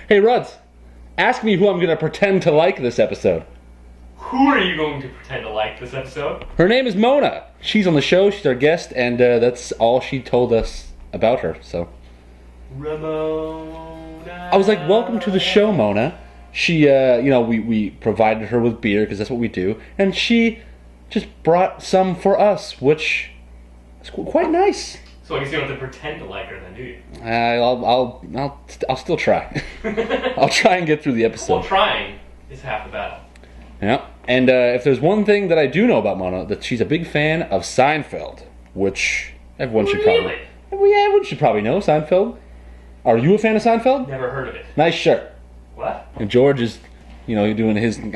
Hey, Ruds, ask me who I'm going to pretend to like this episode. Who are you going to pretend to like this episode? Her name is Mona. She's on the show, she's our guest, and that's all she told us about her, so. Ramona. I was like, welcome to the show, Mona. She, we provided her with beer, because that's what we do, and she just brought some for us, which is quite nice. So I guess you don't have to pretend to like her then, do you? I'll still try. I'll try and get through the episode. Well, trying is half the battle. Yeah, and if there's one thing that I do know about Mona, that she's a big fan of Seinfeld, which everyone should probably... Yeah, everyone should probably know Seinfeld. Are you a fan of Seinfeld? Never heard of it. Nice shirt. What? And George is, doing his and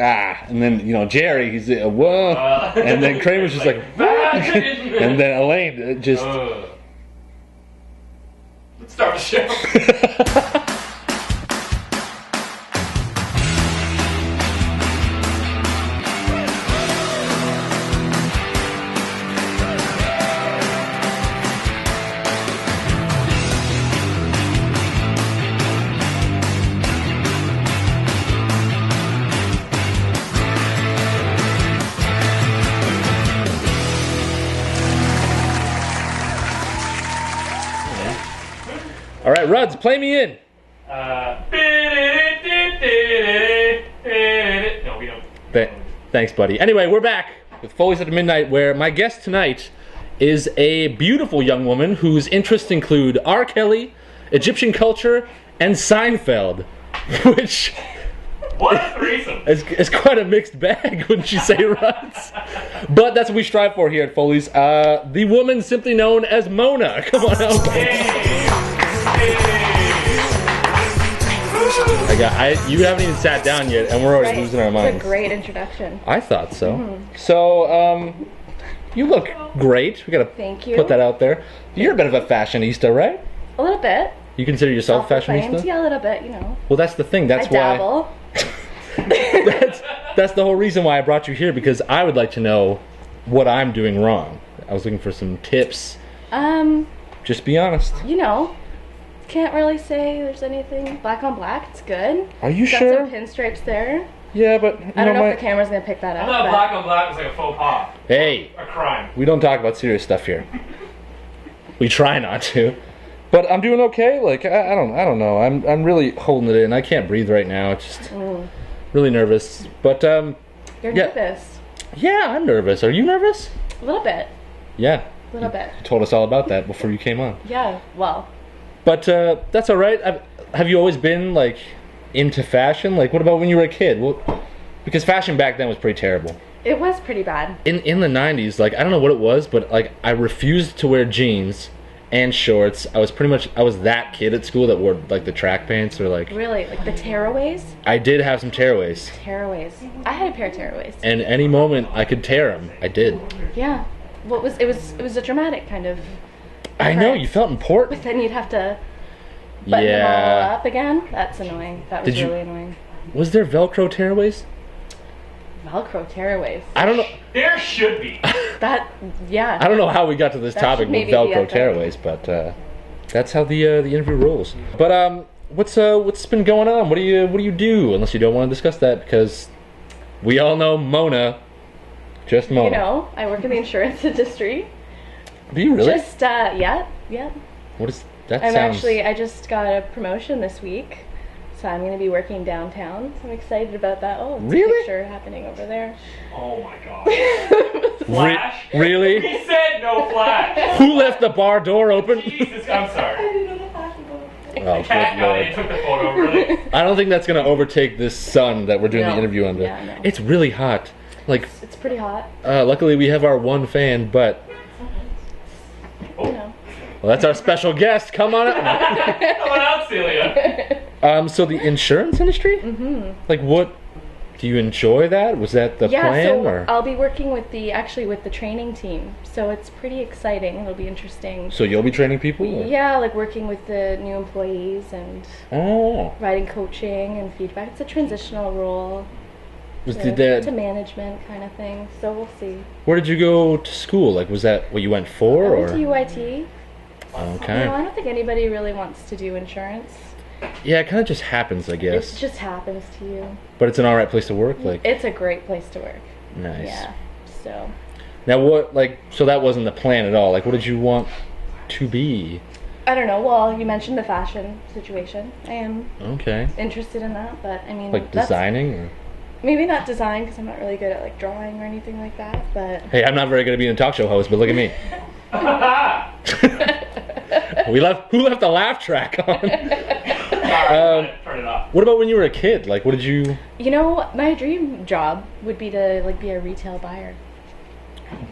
then Jerry, he's whoa, and then Kramer's just like and then Elaine just. Let's start the show. All right, Ruds, play me in. No, we don't. Thanks, buddy. Anyway, we're back with Foley's at Midnight, where my guest tonight is a beautiful young woman whose interests include R. Kelly, Egyptian culture, and Seinfeld, which... What a threesome! It's quite a mixed bag, wouldn't you say, Ruds? But that's what we strive for here at Foley's. The woman simply known as Mona. Come on out. You haven't even sat down yet, and we're already losing our minds. It's a great introduction. I thought so. So, you look great. We gotta Thank you. put that out there. You're a bit of a fashionista, right? A little bit. You consider yourself fashionista? Yeah, a little bit, Well, that's the thing. That's I dabble. that's the whole reason why I brought you here, because I would like to know what I'm doing wrong. I was looking for some tips. Just be honest. Can't really say there's anything. Black on black, it's good. Are you Got sure? some pinstripes there. Yeah, but I don't know if the camera's gonna pick that I up. thought black on black was like a faux pas. Hey, A crime. we don't talk about serious stuff here. We try not to. But I'm doing okay. Like I don't know. I'm really holding it in. I can't breathe right now. It's just really nervous. But You're yeah. nervous. Yeah, I'm nervous. Are you nervous? A little bit. Yeah. A little bit. You told us all about that before you came on. Yeah. Well. But that's all right. Have you always been like into fashion? Like, what about when you were a kid? Well, because fashion back then was pretty terrible. It was pretty bad. In the 90s, like, I don't know what it was, but like I refused to wear jeans and shorts. I was that kid at school that wore like the track pants or like. Really, like the tearaways. I did have some tearaways. Tearaways. I had a pair of tearaways. And any moment I could tear them, I did. Yeah. Well, it was a dramatic kind of. I know, you felt important. But then you'd have to button them all up again. That's annoying. That was really annoying. Was there Velcro tearaways? Velcro tearaways. I don't know. There should be. Yeah. I don't know how we got to this That topic should with maybe Velcro be tearaways, but that's how the interview rolls. But what's been going on? What do you do? Unless you don't want to discuss that, because we all know Mona. Just Mona. I work in the insurance industry. Do you really? Just yeah. What is that? I just got a promotion this week, so I'm going to be working downtown. So I'm excited about that. Oh, it's really? a picture happening over there. Oh my god. Flash? Really? He said no flash. Who left the bar door open? Jesus, I'm sorry. Oh, Cat good got Lord. it and took the photo, really. I don't think that's going to overtake this sun that we're doing the interview under. Yeah, no. It's really hot. Like, It's pretty hot. luckily we have our one fan, but well, that's our special guest. Come on up. Come on out, Celia. So the insurance industry? Mm-hmm. Like, what? Do you enjoy that? Was that the plan? So or? I'll be working with the training team. So it's pretty exciting. It'll be interesting. So you'll be training people? Or? Yeah, like working with the new employees and providing coaching and feedback. It's a transitional role. To management kind of thing. So we'll see. Where did you go to school? Like, was that what you went for? I went to UIT. Okay. I don't think anybody really wants to do insurance. Yeah, it kind of just happens, I guess. It just happens to you. But it's an alright place to work, like. It's a great place to work. Nice. Yeah. So. Now what, like, so that wasn't the plan at all. Like, what did you want to be? I don't know. Well, you mentioned the fashion situation. I am interested in that, but I mean, like designing, or? Maybe not design because I'm not really good at like drawing or anything like that. But hey, I'm not very good at being a talk show host, but look at me. Who left the laugh track on? Turn it off. What about when you were a kid? Like, what did you? You know, my dream job would be to like be a retail buyer.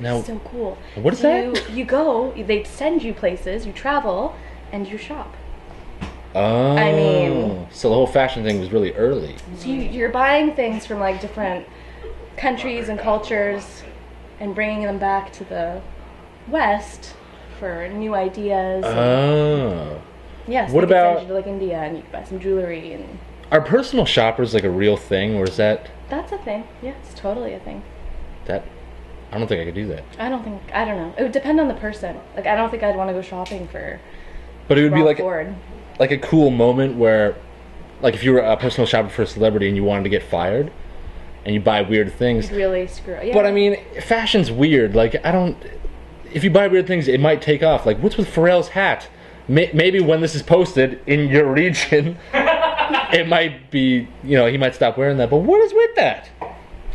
Now, so cool. What is that? You go, they send you places, you travel, and you shop. Oh. I mean, so the whole fashion thing was really early. So you're buying things from like different countries and cultures, and bringing them back to the West for new ideas. Oh. Yes. What about send you to like India, and you can buy some jewelry and. Are personal shoppers like a real thing, or is that? That's a thing. Yeah, it's totally a thing. I don't think I could do that. I don't know. It would depend on the person. Like, I don't think I'd want to go shopping for. But it would Rob be like Ford. Like a cool moment where, like, if you were a personal shopper for a celebrity and you wanted to get fired, and you buy weird things. You'd really screw up. Yeah. But I mean, fashion's weird. Like, if you buy weird things, it might take off. Like, what's with Pharrell's hat? Maybe when this is posted in your region, it might be, he might stop wearing that. But what is with that?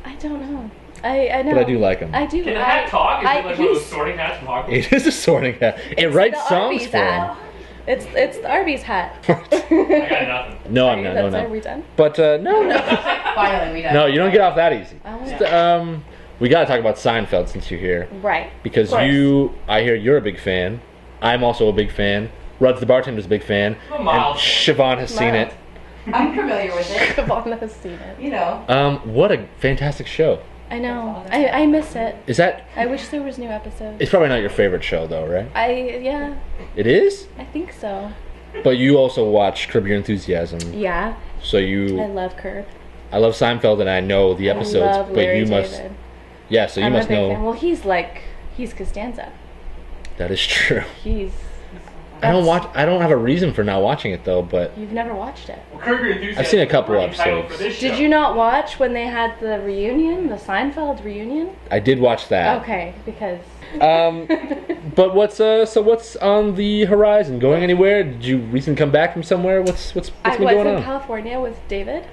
I don't know. I know. But I do like him. I do. Can the hat talk? Is it like one of those sorting hats from Hogwarts? It is a sorting hat. It writes songs for him. It's the Arby's hat. I got nothing. No, I'm not. No. Are we done? But no. Finally, we done. No, you don't get off that easy. We gotta talk about Seinfeld since you're here. Right. Because I hear you're a big fan. I'm also a big fan. Ruds the bartender's a big fan. And Siobhan has seen it. I'm familiar with it. Siobhan has seen it. You know. What a fantastic show. I know. I miss it. Is that? I wish there was new episodes. It's probably not your favorite show, though, right? Yeah. It is? I think so. But you also watch Curb Your Enthusiasm. Yeah. So you. I love Curb. I love Seinfeld, and I know the episodes, I love Larry you must. David. Yeah, so you must know. Fan. Well, he's Costanza. That is true. I don't have a reason for not watching it though, but you've never watched it. Well, Curb Your Enthusiasm. I've seen a couple episodes. Did you not watch when they had the reunion, the Seinfeld reunion? I did watch that. Okay, because. But what's on the horizon? Going anywhere? Did you recently come back from somewhere? What's been going on? I was in California with David.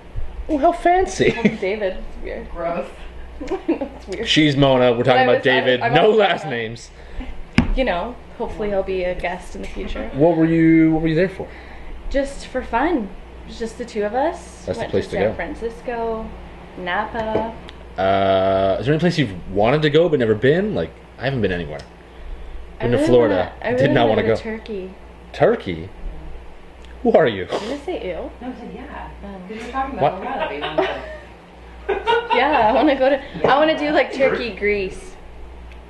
Oh, how fancy! David, it's weird. Gross. It's weird. She's Mona. We're talking about David. No last names. Hopefully he'll be a guest in the future. What were you there for? Just for fun. It was just the two of us. That's Went the place to go. San Francisco, Napa. Is there any place you've wanted to go but never been? Like, I haven't been anywhere. Been to Florida. I did not want to go. Turkey. Turkey? Who are you? Did I say ew? No, I said yeah. Because we're talking about Florida. Yeah, I want to do like Turkey, Greece.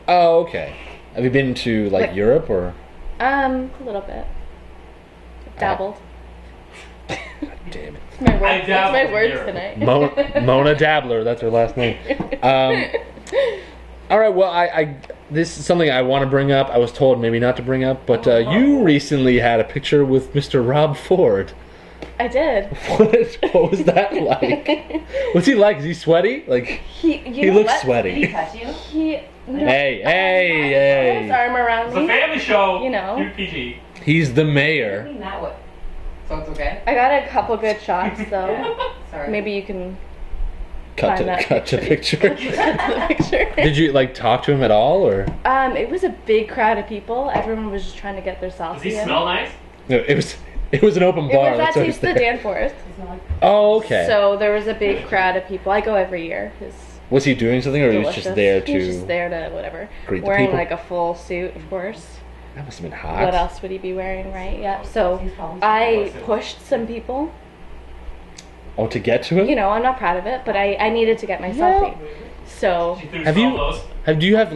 Oh, okay. Have you been to like Europe or? A little bit. Dabbled. Damn it. That's my words tonight. Mona Dabbler, that's her last name. All right, well, this is something I want to bring up. I was told maybe not to bring up, but you recently had a picture with Mr. Rob Ford. I did. What was that like? What's he like? Is he sweaty? Like he looks sweaty. Did he touch you? Hey! Put his arm around It's me. a family show. Keep PG. He's the mayor. So it's okay? I got a couple good shots, so Sorry. maybe you can cut to picture. Cut to the picture. Did you like talk to him at all, or? It was a big crowd of people. Everyone was just trying to get their selfie. Does he smell nice? No, it was an open bar. It was at Taste the Danforth. Oh, okay. So there was a big crowd of people. I go every year. Was he doing something, or he was just there to? He was just there to whatever. Greet the wearing people? like a full suit, of course. That must have been hot. What else would he be wearing, right? Yeah. So I pushed some people. Oh, to get to him? I'm not proud of it, but I needed to get my selfie. So. Do you have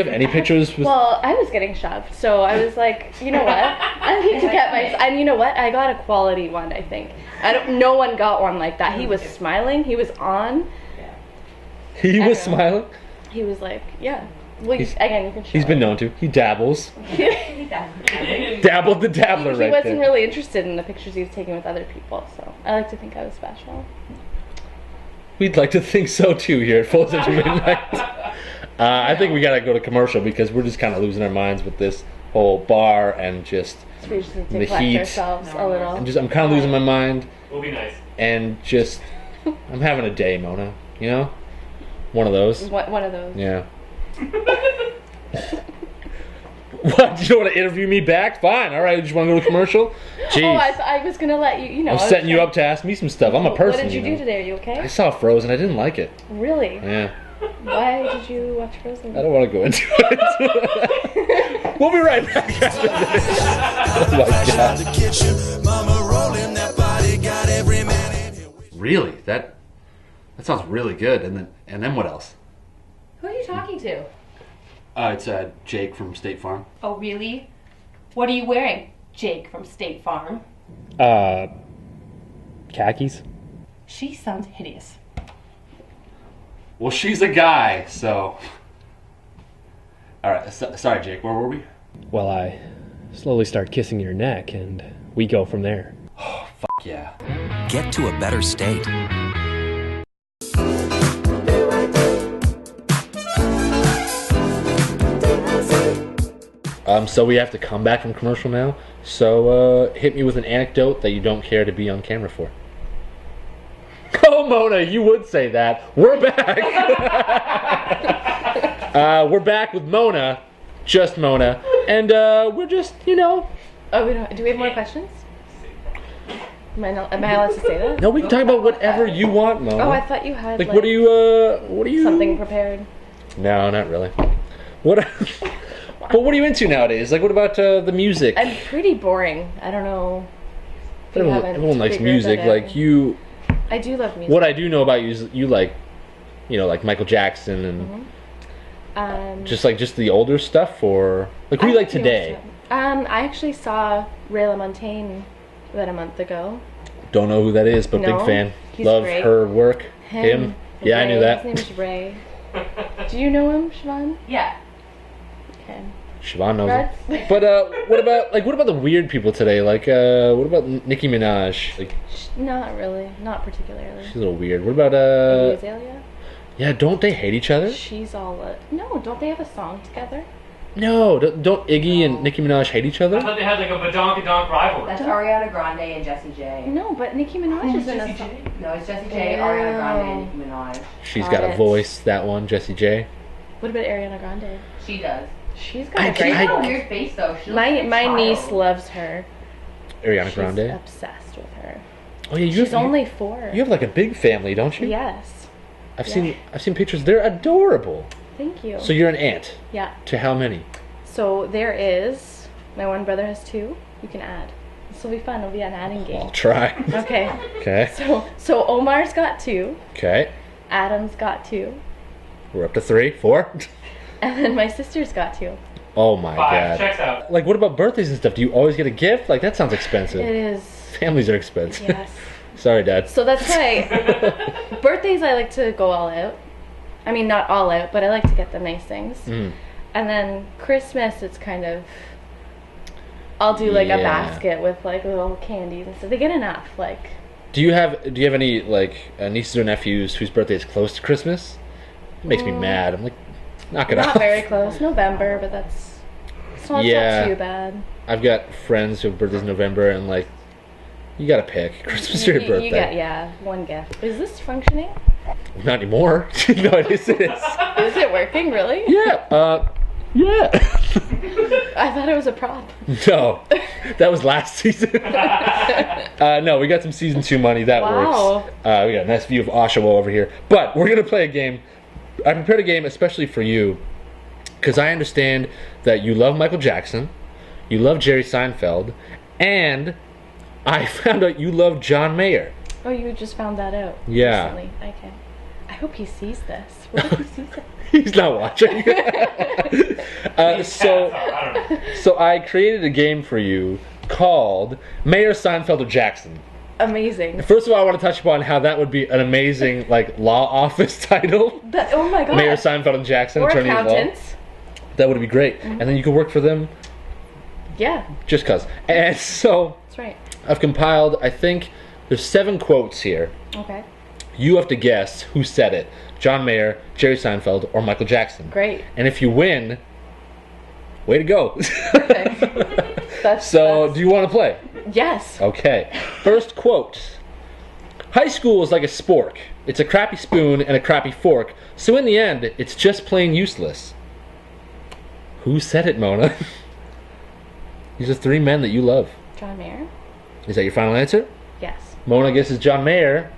any pictures with? Well, I was getting shoved, so I was like, you know what? I need to get my. And you know what? I got a quality one. I think. No one got one like that. He was smiling. He was on. He was smiling. He was like, yeah. Well, again, you can show He's been it. known to. He dabbles. He does. Dabbled the dabbler He right wasn't there. really interested in the pictures he was taking with other people, so I like to think I was special. We'd like to think so too here at Foley at Midnight. I think we gotta go to commercial because we're just kind of losing our minds with this whole bar and just So we just need the to collect heat. ourselves a little. And just I'm kind of losing my mind We'll be nice. and just I'm having a day, Mona. You know, one of those. One of those. Yeah. What? You don't want to interview me back? Fine. All right. You just want to go to commercial? Jeez. Oh, I was gonna let you. You know. I'm setting you up to ask me some stuff. I'm a person. What did you know. do today? Are you okay? I saw Frozen. I didn't like it. Really? Yeah. Why did you watch Frozen? I don't want to go into it. We'll be right back after this. Oh my god. Really? That sounds really good. And then what else? Who are you talking to? It's Jake from State Farm. Oh, really? What are you wearing, Jake from State Farm? Khakis? She sounds hideous. Well, she's a guy, so. All right. Sorry, Jake. Where were we? Well, I slowly start kissing your neck, and we go from there. Oh, fuck yeah. Get to a better state. So we have to come back from commercial now. So hit me with an anecdote that you don't care to be on camera for. Oh, Mona, you would say that. We're back. We're back with Mona, just Mona, and we're just, you know. Oh, we don't. Do we have more questions? Am I allowed to say that? No, we can talk about whatever you want, Mona. Oh, I thought you had like what are you? something prepared. No, not really. What? But what are you into nowadays? Like, what about the music? I'm pretty boring. I don't know. If you haven't Everyone likes figured music. that out. Like you. I do love music. What I do know about you is you like, you know, like Michael Jackson and just the older stuff, or like who do you like today? I actually saw Ray LaMontagne about a month ago. Don't know who that is, but No, big fan. he's Love great. her work. Him. Yeah, Ray. I knew that. His name is Ray. Do you know him, Siobhan? Yeah. Okay. Siobhan knows Reds? him. But what about the weird people today? Like what about Nicki Minaj? Like Not really. Not particularly. she's a little weird. What about Iggy Azalea? Yeah, don't they hate each other? She's all no, don't they have a song together? No, don't Iggy and Nicki Minaj hate each I other? thought they had like a badonkadonk rivalry. That's Ariana Grande and Jessie J. No, but Nicki Minaj is in a Jessie song. J? No, it's Jessie J, Ariana Grande, and Nicki Minaj. She's Got got a it. voice, that one, Jessie J. What about Ariana Grande? She does. She's got I a great She has a voice. weird face though. She looks My like a child. niece loves her. Ariana She's Grande. obsessed with her. Oh yeah, She's only 4. you have like a big family, don't you? Yes. I've seen pictures. They're adorable. Thank you. So you're an aunt Yeah. to how many? So there is. My one brother has 2. You can add. This will be fun. It'll be an adding I'll game. try. Okay. Okay. So Omar's got 2. Okay. Adam's got 2. We're up to 3, 4. And then my sister's got 2. Oh my 5. god. Checks out. Like what about birthdays and stuff? Do you always get a gift? Like that sounds expensive. It is. Families are expensive. Yes. Sorry, Dad. So that's why birthdays I like to go all out. I mean, not all out, but I like to get them nice things. Mm. And then Christmas, it's kind of, I'll do like a Yeah. basket with like little candies and stuff. They get enough. Like, Do you have any like nieces or nephews whose birthday is close to Christmas? It makes me mad. I'm like, knock it not off. very close. November, but it's not Yeah. too bad. I've got friends who have birthdays in November, and like, you gotta pick Christmas or your birthday. You get one gift. Is this functioning? Not anymore. No, it is. It is. Is it working really? Yeah. Yeah. I thought it was a prop. No, that was last season. No, we got some season 2 money. That Wow. works. We got a nice view of Oshawa over here. But we're gonna play a game. I prepared a game especially for you, because I understand that you love Michael Jackson, you love Jerry Seinfeld, and I found out you love John Mayer. Oh, you just found that out. Yeah. Recently. Okay. I hope he sees this. What if he sees it? He's not watching. So I created a game for you called Mayer, Seinfeld, or Jackson. Amazing. First of all, I want to touch upon how that would be an amazing like law office title. Oh my god. Mayer, Seinfeld, and Jackson, Or attorney at law. accountants. That would be great. And then you could work for them Yeah, just cause. And so that's right. I've compiled, I think there's 7 quotes here. Okay, You have to guess who said it. John Mayer, Jerry Seinfeld, or Michael Jackson. great. And if you win, way to go. Perfect. So, do you want to play? Yes. Okay. First quote. High school is like a spork. It's a crappy spoon and a crappy fork, so in the end, it's just plain useless. Who said it, Mona? These are 3 men that you love. John Mayer? Is that your final answer? Yes. Mona guesses John Mayer.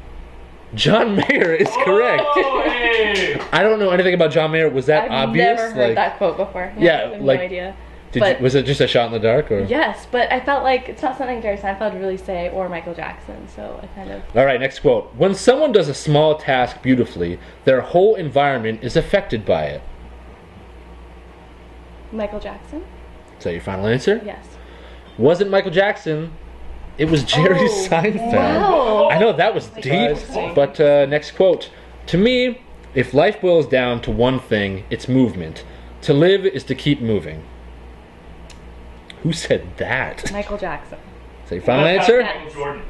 John Mayer is correct. Oh, hey. I don't know anything about John Mayer. Was that I've obvious? never heard that quote before. Yeah, I have like- no idea. Was it just a shot in the dark? Or? Yes, but I felt like it's not something Jerry Seinfeld would really say, or Michael Jackson, so I kind of... All right, next quote. When someone does a small task beautifully, their whole environment is affected by it. Michael Jackson? Is that your final answer? Yes. Wasn't Michael Jackson. It was Jerry Seinfeld. Wow. I know, that was deep. But next quote. To me, if life boils down to one thing, it's movement. To live is to keep moving. Who said that? Michael Jackson. Is that your final answer? Michael Jordan.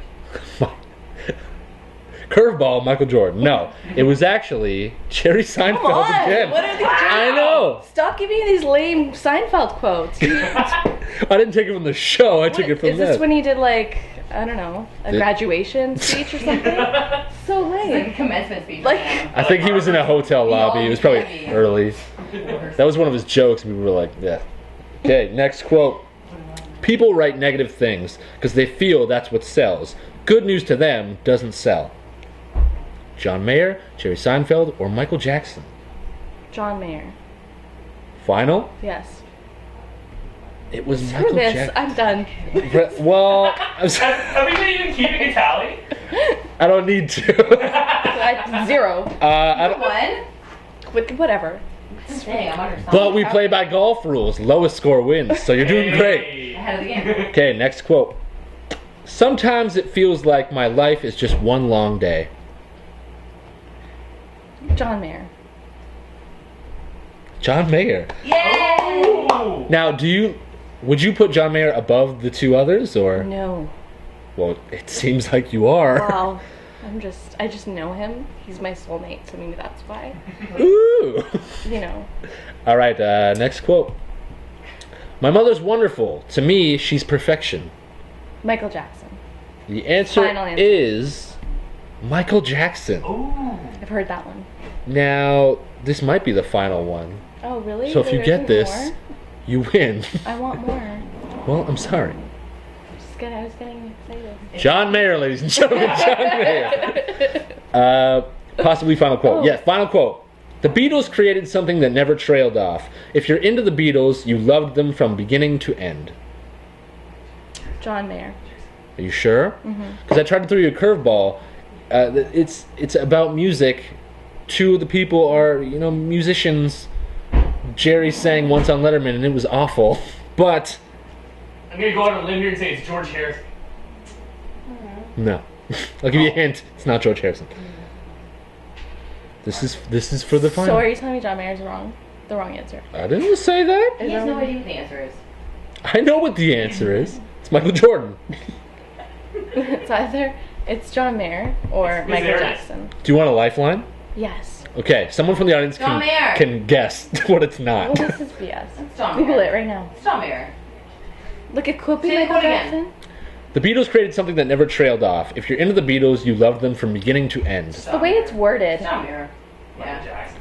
Curveball, Michael Jordan. No, it was actually Jerry Seinfeld Come on, again. what are these I know. Stop giving me these lame Seinfeld quotes. I didn't take it from the show. I took it from Is this that. when he did, like, I don't know, a Did- graduation speech or something? So Like a lame. commencement speech. Like- I think he was in a hotel lobby. It was probably early. That was one of his jokes. People were like, yeah. Okay, next quote. People write negative things because they feel that's what sells. Good news to them doesn't sell. John Mayer, Jerry Seinfeld, or Michael Jackson? John Mayer. Final? Yes. It was Screw Michael this. Jackson. I'm done. Well, I'm sorry. Have we been even keeping a tally? I don't need to. 0. I don't, One? Whatever. Dang, I'm under but we play by golf rules. Lowest score wins, so you're doing great. Hey. ahead of the game. Okay, next quote. Sometimes it feels like my life is just one long day. John Mayer. John Mayer. Yay! Ooh. Now, would you put John Mayer above the 2 others, or? No. Well, it seems like you are. Wow. I just know him. He's my soulmate, so maybe that's why. Ooh. You know. All right, next quote. My mother's wonderful. To me, she's perfection. Michael Jackson. The answer, Final answer. is Michael Jackson. Ooh. I've heard that one. Now, this might be the final one. Oh, really? So if you There get isn't this, more? you win. I want more. Well, I'm sorry. I was getting excited. John Mayer, ladies and gentlemen, John Mayer. Possibly final quote. Oh. Yeah, final quote. The Beatles created something that never trailed off. If you're into the Beatles, you loved them from beginning to end. John Mayer. Are you sure? Because I tried to throw you a curveball. It's about music. 2 of the people are, musicians. Jerry sang once on Letterman, and it was awful. But I'm gonna go out on a limb here and say it's George Harrison. no, I'll give you a hint. It's not George Harrison. This is for the final. So are you telling me John Mayer's wrong? The wrong answer. I didn't say that. He has no idea what the answer is. I know what the answer is. It's Michael Jordan. It's John Mayer or It's Michael Ernest. Jackson. Do you want a lifeline? Yes. Okay, someone from the audience John Mayer. can guess what it's Well, not. this is BS. It's John Google Mayer. it right now. It's John Mayer. Look, it could be Say the Michael quote again. Jackson. The Beatles created something that never trailed off. If you're into the Beatles, you loved them from beginning to end. The way it's worded. It's John Mayer. Michael Yeah. Jackson.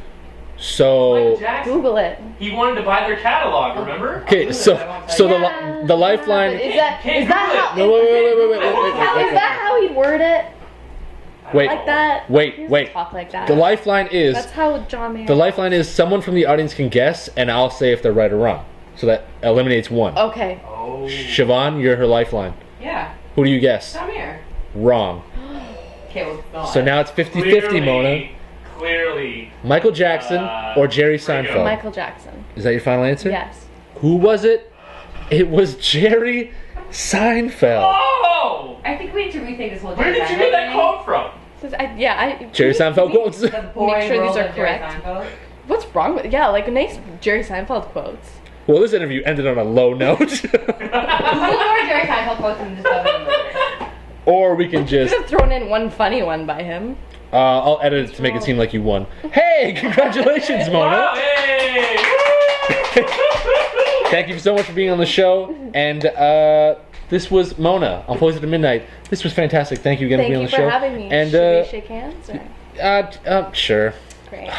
So Michael Jackson. Google it. He wanted to buy their catalog, remember? okay, so Yeah. the lifeline. Is that Can't how? No, wait. Is that how he'd word it? Wait, Like that? wait, He doesn't wait. Talk like that. The lifeline is That's how John Mayer. the lifeline is someone from the audience can guess, and I'll say if they're right or wrong. So that eliminates one. Okay. Oh. Siobhan, you're her lifeline. Yeah. Who do you guess? John Mayer. Wrong. Okay, well, go on. So now it's 50-50, Mona. Clearly. Michael Jackson or Jerry there you go. Seinfeld. Michael Jackson. Is that your final answer? Yes. Who was it? It was Jerry Seinfeld. Oh! I think we need to rethink this whole Where did you get that quote from? Jerry Jerry Seinfeld quotes. The boring Make sure these world are of Jerry correct. Seinfeld. What's wrong with like nice Jerry Seinfeld quotes. Well, this interview ended on a low note. More Jerry Seinfeld quotes and just love it. Or we can just... Could have thrown in one funny one by him. I'll edit it to make it seem like you won. Hey, congratulations, Mona. Wow, hey! Thank you so much for being on the show. And this was Mona on Foley at Midnight. This was fantastic. Thank you again for being on the show. Thank you for having me. And, should we shake hands? Or? Sure. Great.